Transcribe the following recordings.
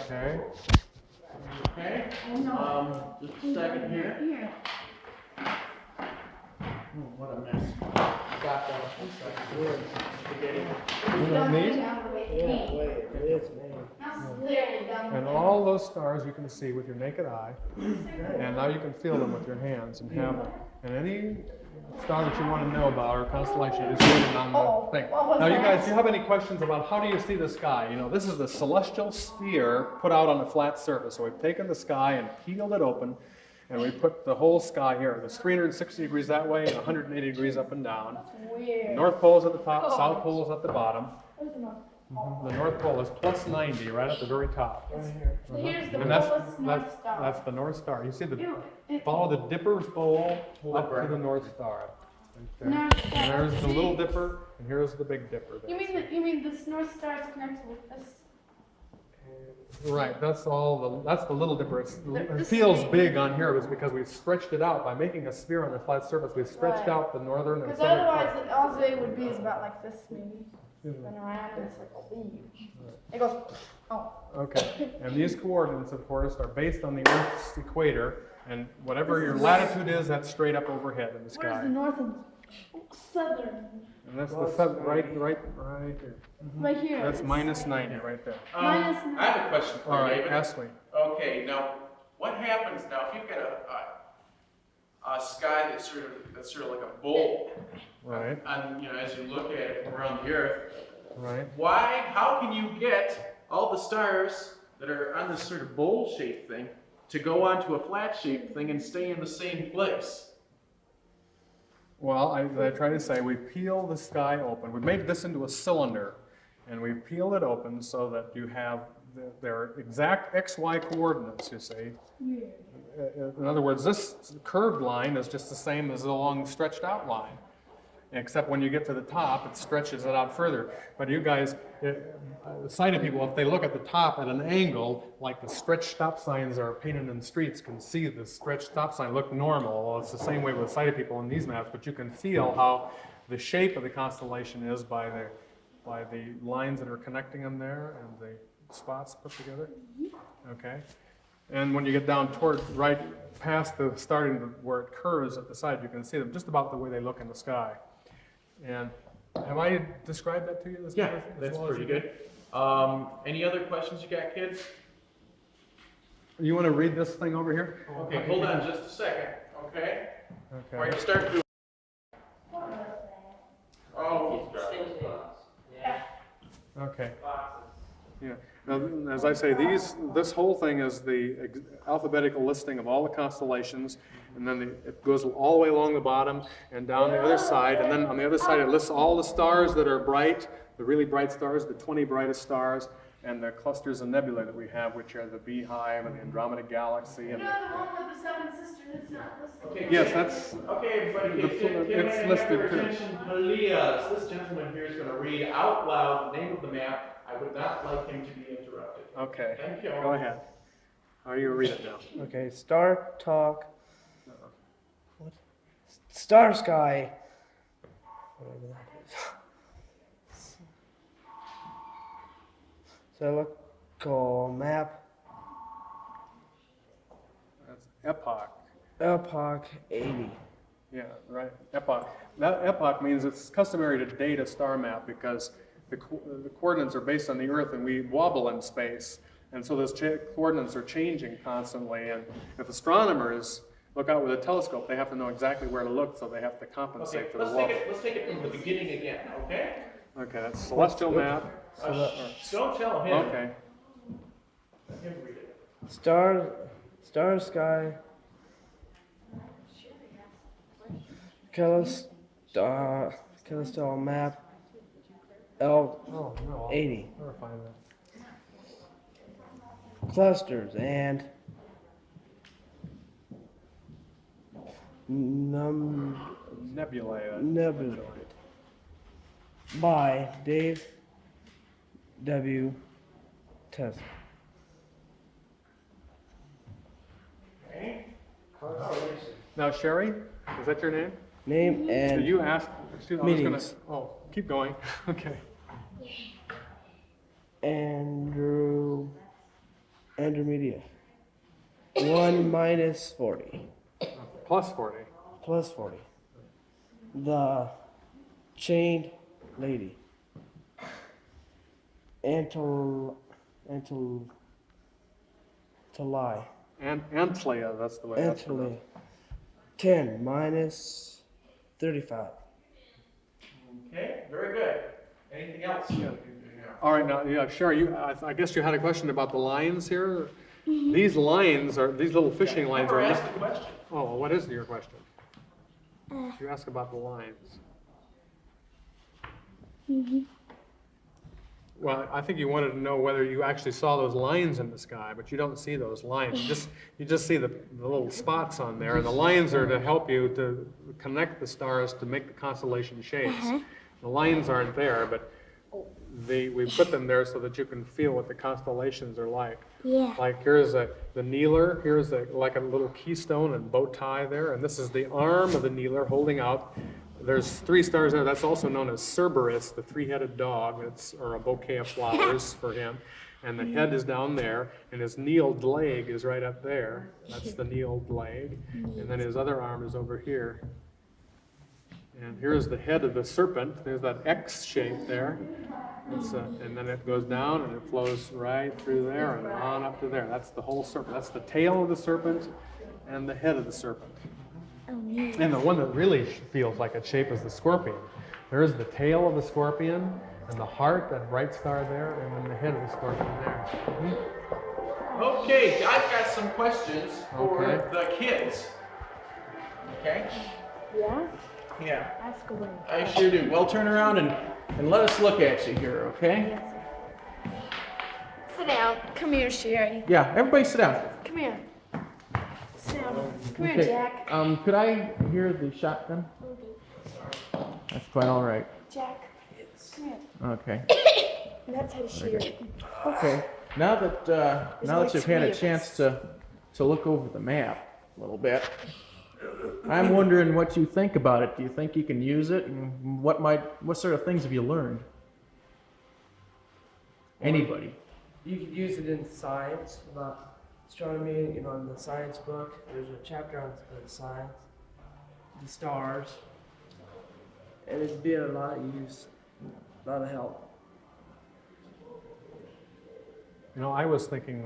Okay. Okay. Just a second here. What a mess. Got that. Isn't that neat? And all those stars you can see with your naked eye, and now you can feel them with your hands and have them. And any star that you want to know about or constellation, you just put it on the thing. Now, you guys, do you have any questions about how do you see the sky? You know, this is the celestial sphere put out on a flat surface. So we've taken the sky and peeled it open, and we put the whole sky here. There's 360 degrees that way and 180 degrees up and down. The North Pole is at the top, South Pole is at the bottom. The North Pole is plus 90 right at the very top. And that's the North Star. You see follow the Dipper's bowl up to the North Star. Right there. And there's the Little Dipper, and here's the Big Dipper. You mean this North Star is connected with this? Right, that's the Little Dipper. It feels big on here because we stretched it out by making a sphere on a flat surface. We stretched out the northern and southern part. Because otherwise, all it would be is about like this, maybe. And around in a circle. It goes. Oh. Okay, and these coordinates, of course, are based on the Earth's equator, and whatever your latitude is, that's straight up overhead in the sky. Where's the north and southern? And that's the southern, right here. Right here. That's minus 90 right there. Minus 90. I have a question for All you, right, David. ask me. Okay, now what happens now if you've got a sky that's sort of like a bowl? Right. And as you look at it around the Earth, Right. how can you get all the stars that are on this sort of bowl-shaped thing to go onto a flat-shaped thing and stay in the same place? Well, I try to say we peel the sky open. We made this into a cylinder, and we peel it open so that you have their exact XY coordinates, you see. In other words, this curved line is just the same as the long stretched out line. Except when you get to the top, it stretches it out further. But you guys, sighted people, if they look at the top at an angle, like the stretched stop signs are painted in the streets, can see the stretched stop sign look normal. Well, it's the same way with sighted people in these maps, but you can feel how the shape of the constellation is by the lines that are connecting them there and the spots put together. Okay. And when you get down toward right past the starting where it curves at the side, you can see them just about the way they look in the sky. And have I described that to you? Yeah, that's pretty good. Any other questions you got, kids? You want to read this thing over here? Okay, hold on just a second, okay? All right, start doing. Oh, okay. Yeah. Now, as I say, this whole thing is the alphabetical listing of all the constellations, and then it goes all the way along the bottom and down the other side, and then on the other side it lists all the stars that are bright, the really bright stars, the 20 brightest stars, and the clusters of nebulae that we have, which are the Beehive and the Andromeda Galaxy. And the one with the seven sisters that's not listed. okay, yes, that's. Okay, everybody, it's listed too. Malia, this gentleman here is going to read out loud the name of the map. I would not like him to be interrupted. Okay. Thank you. Go ahead. How do you read it now? Okay, Star Talk. What? Star Sky. Whatever that is. Cylindrical map. That's epoch. Epoch 80. Yeah, right. Epoch. That epoch means it's customary to date a star map because the coordinates are based on the Earth and we wobble in space. And so those coordinates are changing constantly. And if astronomers look out with a telescope, they have to know exactly where to look, so they have to compensate for the wobble. Let's take it from the beginning again, okay? Okay, that's celestial map. Don't tell him. Okay. Let him read it. Star Sky. Celestial map. Oh, no. 80. I'll never find that. Clusters and Nebulae. Nebulae by Dave W. Teske. Okay. Now, Sherry, is that your name? Name and Did you ask? Excuse me, meetings. Keep going. Okay. Andrew intermediate. 1 minus 40 Plus 40. plus 40. The chained lady. To lie. Antlia, that's the way. That's the Antly. 10 minus 35. Okay, very good. Anything else? All right, now, yeah, Sherry, I guess you had a question about the lines here. These lines are, these little fishing lines are. Ask the question. Oh, well, what is your question? You ask about the lines. Well, I think you wanted to know whether you actually saw those lines in the sky, but you don't see those lines. You just see the little spots on there, and the lines are to help you to connect the stars to make the constellation shapes. The lines aren't there, but we put them there so that you can feel what the constellations are like. Yeah. Like here's the kneeler, here's like a little keystone and bow tie there, and this is the arm of the kneeler holding out. There's 3 stars there. That's also known as Cerberus, the 3-headed dog, or a bouquet of flowers for him. And the head is down there, and his kneeled leg is right up there. That's the kneeled leg. And then his other arm is over here. And here's the head of the serpent. There's that X shape there. And then it goes down, and it flows right through there and on up to there. That's the whole serpent. That's the tail of the serpent and the head of the serpent. And the one that really feels like its shape is the scorpion. There is the tail of the scorpion, and the heart, that bright star there, and then the head of the scorpion there. Okay, I've got some questions for Okay. the kids. Okay? Yeah? Yeah, Ask away. I sure do. Well, turn around and let us look at you here, okay? Yes, sir. Sit down. Come here, Sherry. Yeah, everybody sit down. Come here. Sit down. Come here, Okay, Jack. could I hear the shotgun? That's quite all right. Jack. Come here. Okay. That's how to Sherry. Okay. Now that only you've had 3 a of chance us. to look over the map a little bit, I'm wondering what you think about it. Do you think you can use it, and what sort of things have you learned? Anybody? You could use it in science, about astronomy, in the science book. There's a chapter on science, the stars, and it'd be a lot of use, a lot of help. You know, I was thinking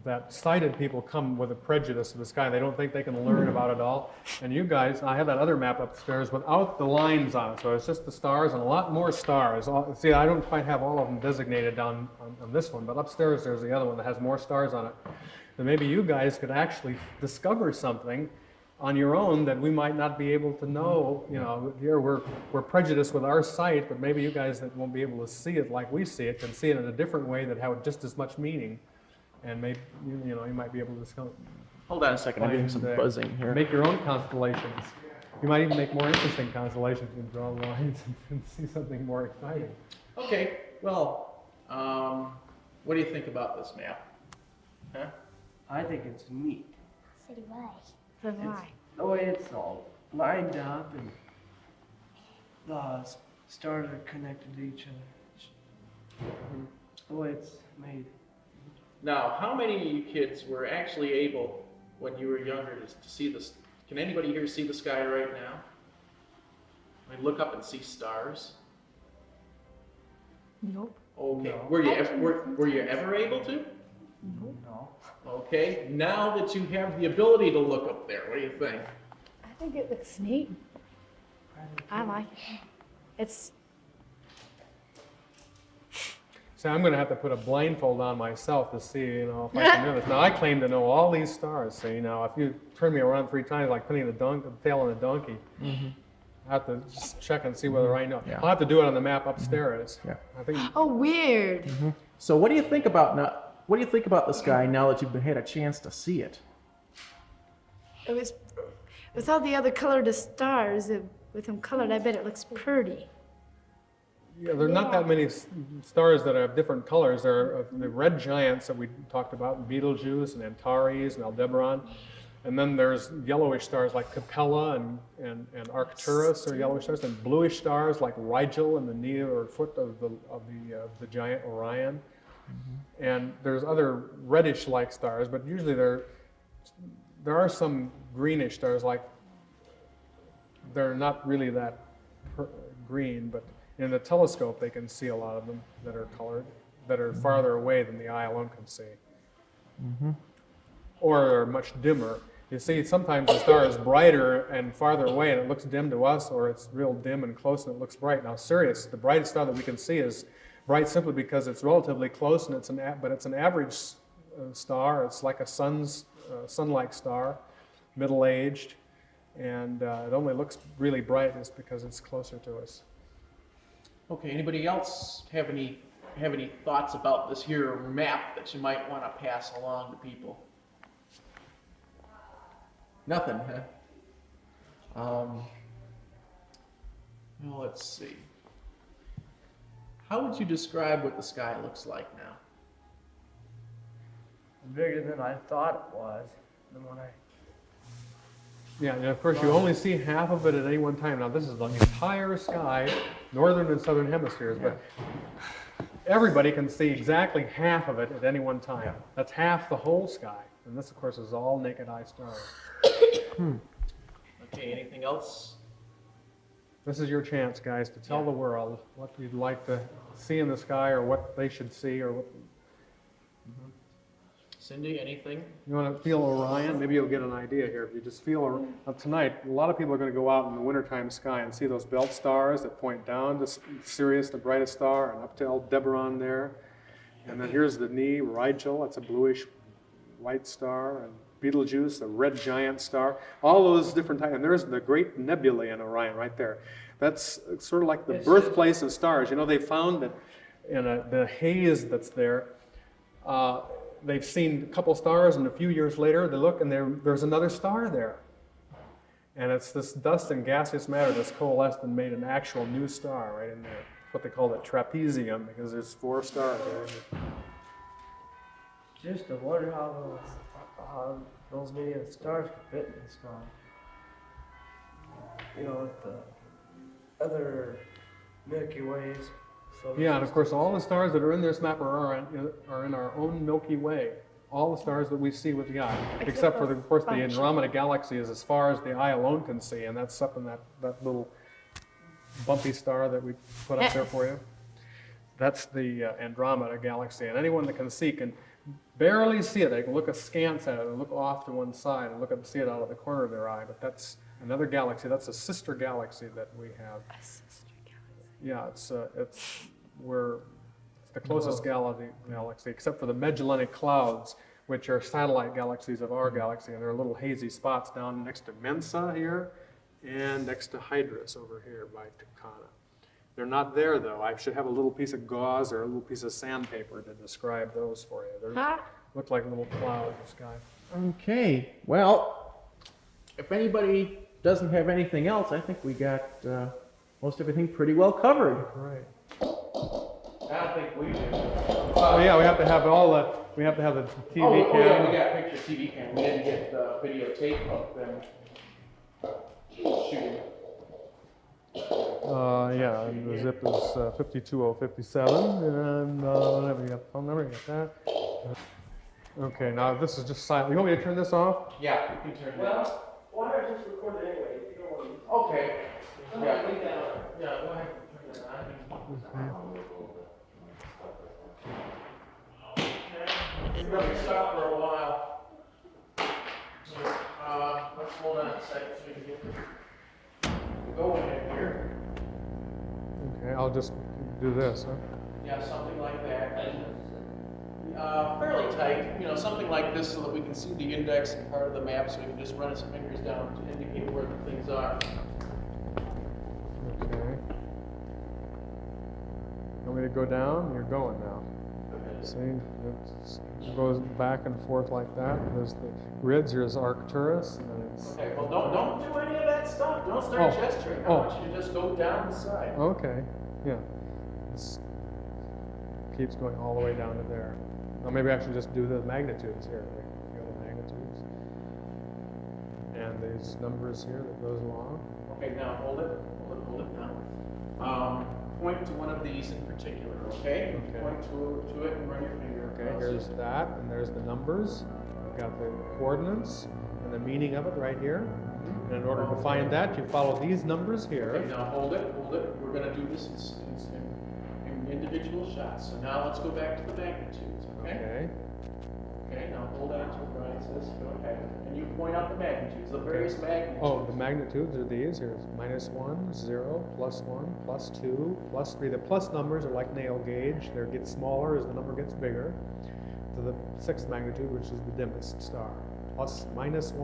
that sighted people come with a prejudice of the sky. They don't think they can learn about it all. And you guys, I have that other map upstairs without the lines on it. So it's just the stars and a lot more stars. See, I don't quite have all of them designated down on this one, but upstairs there's the other one that has more stars on it. And maybe you guys could actually discover something on your own that we might not be able to know. You know, here we're prejudiced with our sight, but maybe you guys that won't be able to see it like we see it can see it in a different way that have just as much meaning. And maybe, you might be able to discover. Hold on a second. I'm getting some buzzing here. Make your own constellations. You might even make more interesting constellations and draw lines and see something more exciting. Okay. Well, what do you think about this map? Huh? I think it's neat. So do I. So do I. The way it's all lined up and the stars are connected to each other. The way it's made. Now, how many of you kids were actually able, when you were younger, to see this? Can anybody here see the sky right now? I mean, look up and see stars. Nope. Okay. No. Were you ever able to? No. Okay. Now that you have the ability to look up there, what do you think? I think it looks neat. I like it. It's So I'm going to have to put a blindfold on myself to see, if I can do this. Now, I claim to know all these stars. So, if you turn me around 3 times, like putting the tail on a donkey, I have to just check and see whether I know. Yeah. I'll have to do it on the map upstairs. Yeah. I think. oh weird. So, what do you think about What do you think about the sky now that you've had a chance to see it? It was with all the other colored stars. With them colored, I bet it looks pretty. Yeah, there are not that many stars that have different colors. There are the red giants that we talked about, Betelgeuse and Antares and Aldebaran. And then there's yellowish stars like Capella and Arcturus are yellowish stars, and bluish stars like Rigel and the knee or foot of the giant Orion. And there's other reddish-like stars, but usually there are some greenish stars, like they're not really that green, but in the telescope they can see a lot of them that are colored, that are farther away than the eye alone can see. Or are much dimmer. You see, sometimes the star is brighter and farther away and it looks dim to us, or it's real dim and close and it looks bright. Now Sirius, the brightest star that we can see, is bright simply because it's relatively close, and but it's an average star. It's like a sun-like star, middle-aged, and it only looks really bright just because it's closer to us. Okay, anybody else have any thoughts about this here map that you might want to pass along to people? Nothing, huh? Well, let's see. How would you describe what the sky looks like now? Bigger than I thought it was. Than when I Yeah, and of course you only see half of it at any one time. Now this is the entire sky, northern and southern hemispheres, but everybody can see exactly half of it at any one time. Yeah. That's half the whole sky. And this, of course, is all naked eye stars. Okay, anything else? This is your chance, guys, to tell the world what you'd like to see in the sky, or what they should see, or what. Cindy, anything? You want to feel Orion? Maybe you'll get an idea here. If you just feel tonight, a lot of people are going to go out in the wintertime sky and see those belt stars that point down to Sirius, the brightest star, and up to Aldebaran there. And then here's the knee, Rigel. It's a bluish white star, and Betelgeuse, the red giant star. All those different types. And there's the great nebulae in Orion right there. That's sort of like the birthplace of stars. You know, they found that in the haze that's there, they've seen a couple stars, and a few years later they look and there's another star there. And it's this dust and gaseous matter that's coalesced and made an actual new star right in there. It's what they call the trapezium, because there's 4 stars there. just wonder how those many of the stars could fit in the sky. You know, with the other Milky Ways. So Yeah, and of course all the stars that are in this map are in our own Milky Way. All the stars that we see with the eye, except for, of course, the Andromeda galaxy is as far as the eye alone can see, and that's up in that little bumpy star that we put up there for you. That's the Andromeda galaxy, and anyone that can see can barely see it. They can look askance at it and look off to one side and see it out of the corner of their eye, but that's another galaxy. That's a sister galaxy that we have. A sister galaxy. Yeah, it's the closest galaxy, except for the Magellanic Clouds, which are satellite galaxies of our galaxy, and they're little hazy spots down next to Mensa here, and next to Hydrus over here by Tucana. They're not there, though. I should have a little piece of gauze or a little piece of sandpaper to describe those for you. They look like little clouds in the sky. Okay, well, if anybody doesn't have anything else, I think we got most everything pretty well covered. Right. I don't think we do. Oh yeah, we have to have we have to have the TV Oh yeah, cam. we got picture TV cam. We didn't get the videotape of them shooting. Yeah, and the zip is 52057, and whatever, you got the phone number, you got that. Okay, now this is just silent. You want me to turn this off? Yeah, you can turn that. Well, why not just record it anyway? If you don't want to. Okay. Yeah, go ahead and turn that on. We're going to stop for a while. Let's hold on a second so we can get this going in here. Okay, I'll just do this, huh? Yeah, something like that. Fairly tight, something like this so that we can see the index and part of the map, so we can just run his fingers down to indicate where the things are. Okay. Want me to go down? You're going now. See, it goes back and forth like that. There's the grids. Here's Arcturus. And it's, Okay, well, don't do any of that stuff. Don't start gesturing. I want you to just go down the side. okay, yeah. This keeps going all the way down to there. Now maybe I should just do the magnitudes here. You know, the magnitudes. And these numbers here that goes along. Okay, now hold it now. Point to one of these in particular, okay? Okay. Point to it and run your just that, and there's the numbers. We've got the coordinates and the meaning of it right here. And in order to find that, you follow these numbers Okay, here. now hold it. We're gonna do this in individual shots. So now let's go back to the magnitudes, okay? Okay. Okay, now hold on to what Brian says. Go ahead. And you point out the magnitudes, the various magnitudes. Oh, the magnitudes are these. Here's -1, 0, +1, +2, +3. The plus numbers are like nail gauge. They get smaller as the number gets bigger. To the 6th magnitude, which is the dimmest star. ±1 is the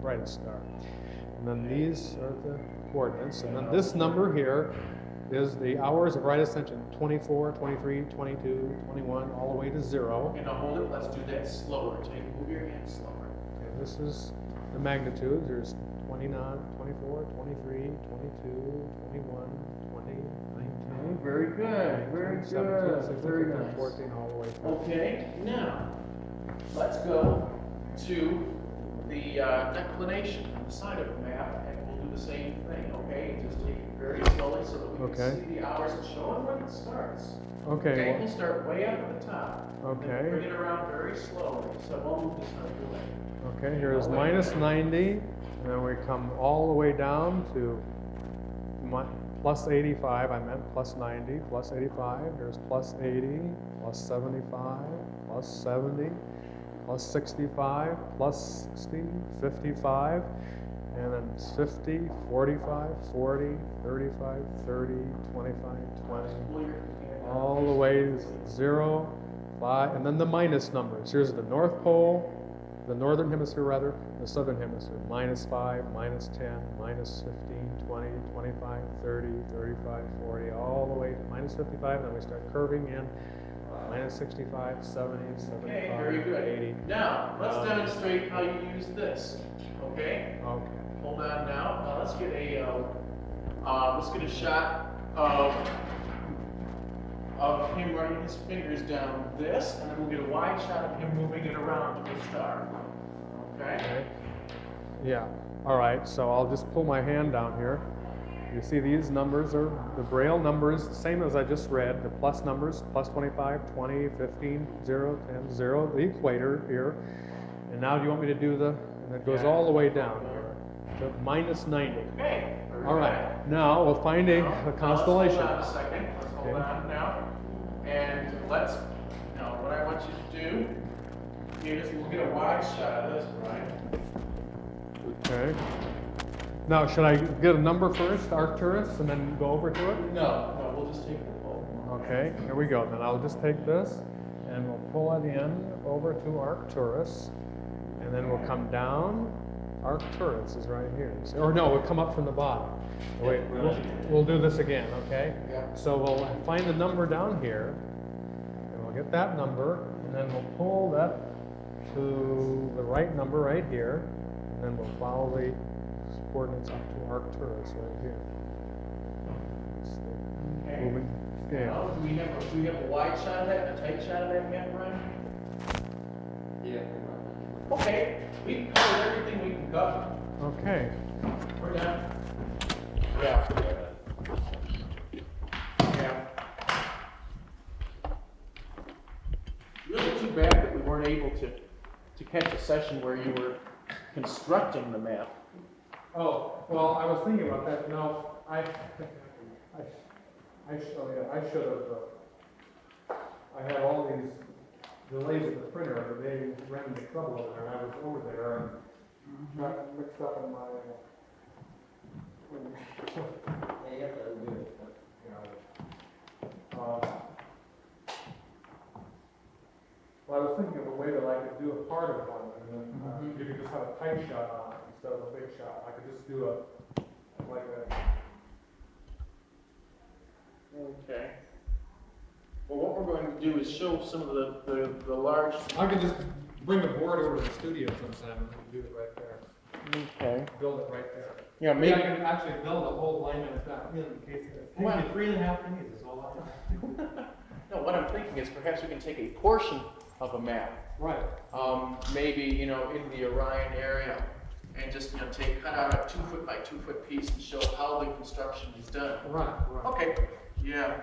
brightest star. And then these are the coordinates. And then this number here is the hours of right ascension. 24, 23, 22, 21, all the way to 0. Okay, now hold it. Let's do that slower. Move your hand slower. Okay, this is the magnitudes. There's 29, 24, 23, 22, 21, 20, 19. Very good. Very 17, good. 16, Very 17, nice. 14, all the way through. Okay, now let's go to the declination on the side of the map, and we'll do the same thing. Okay, just take it very slowly so that we Okay. can see the hours and show them when it starts. Okay. We'll start way up at the top. Okay. Then bring it around very slowly. So we'll move this out of your way. Okay, here is -90, and then we come all the way down to +85. I meant +90, +85. Here's +80, +75, +70, +65, +60, 55, and then 50, 45, 40, 35, 30, 25, 20. Pull your hand out. All the way to 0, 5, and then the minus numbers. Here's the North Pole, the Northern Hemisphere rather, the Southern Hemisphere. -5, -10, -15, 20, 25, 30, 35, 40, all the way to -55. Then we start curving in. -65, 70, 75, Okay, very good. 80. Now, let's demonstrate how you use this. Okay? Okay. Hold on now. Now let's get a shot of him running his fingers down this, and then we'll get a wide shot of him moving it around to the star. Okay? Okay. Yeah. All right. So I'll just pull my hand down here. You see these numbers are the Braille numbers, the same as I just read. The plus numbers, +25, 20, 15, 0, 10, 0. The equator here. And now do you want me to do the? And it goes all the way down here to -90. Okay. very All good. right. Now we'll find a constellation. Now, let's hold on a second. Let's hold Okay. on now. And now what I want you to do is we'll get a wide shot of this, right? Okay. Now, should I get a number first, Arcturus, and then go over to it? No, we'll just take the pole. Okay, here we go. Then I'll just take this and we'll pull it in over to Arcturus, and then we'll come down. Arcturus is right here. Or no, we'll come up from the bottom. Wait, we'll do this again, okay? Yeah. So we'll find the number down here, and we'll get that number, and then we'll pull that to the right number right here, and then we'll follow the coordinates up to Arcturus right here. It's the Okay. moving scale. Now, do we have a wide shot of that and a tight shot of that yet, Brian? Yeah. Okay, we've covered everything we can cover. Okay. We're done. Yeah. Really too bad that we weren't able to catch a session where you were constructing the map. Oh, well, I was thinking about that. No, I should have. I had all these delays at the printer, and they ran into trouble over there. And I was over there and got mixed up in my. Yeah, that's good. Well, I was thinking of a way that I could do a part of one, and then you could just have a tight shot on it instead of a big shot. I could just do like a. Okay. Well, what we're going to do is show some of the large. I could just bring a board over to the studio sometime and do it right there. Okay. Build it right there. Yeah, Maybe I maybe. can actually build a whole alignment back in case it Well- takes me 3.5 days is all I No, what I'm thinking is perhaps we can take a portion of a map, Right. maybe in the Orion area, and just cut out a 2 foot by 2 foot piece and show how the construction is done. Right. Okay. Yeah.